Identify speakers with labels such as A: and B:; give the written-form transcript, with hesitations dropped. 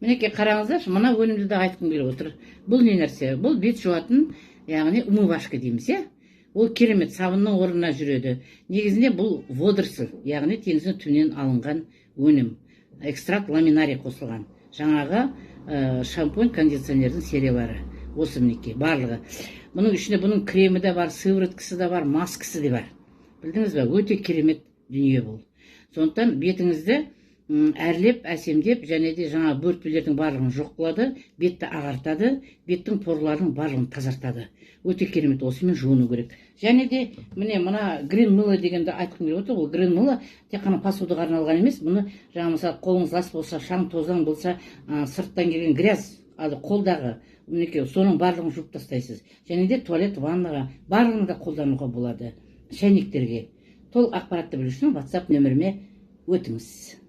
A: Мінекей қараңыздаршы, мына өнімді де айтқым келіп отыр. Бұл не нәрсе? Бұл бет жуатын, яғни умывашка дейміз, иә? Ол керемет сабынның орнына жүреді. Негізінде бұл водоросль, яғни теңіздің түбінен алынған өнім. Экстракт ламинарий қосылған. Жаңағы шампунь, кондиционердің сериялары. Осы мінекей, барлығы. Бұның ішінде бұның кремі де бар, сывороткасы да бар, маскасы да бар. Білдіңіз бе? Өте керемет дүние бұл. Сондықтан бетіңізді әрлеп, әсемдеп, және де жаңа бөртпелердің барлығын жоқ қылады, бетті ағартады, беттің порларының барлығын тазартады. Өте керемет, осымен жуыну керек. Және де міне мына грин мыло дегенді айтқым келіп отыр. Ол грин мыло тек қана посудаға арналған емес, бұны жаңа мысалы қолыңыз лас болса, шаң тозаң болса, сырттан келген грязь, қолдағы мінекей соның барлығын жуып тастайсыз. Және де туалет, ваннаға барлығын да қолдануға болады. Шәйнектерге. Толық ақпаратты білу үшін WhatsApp нөміріме өтіңіз.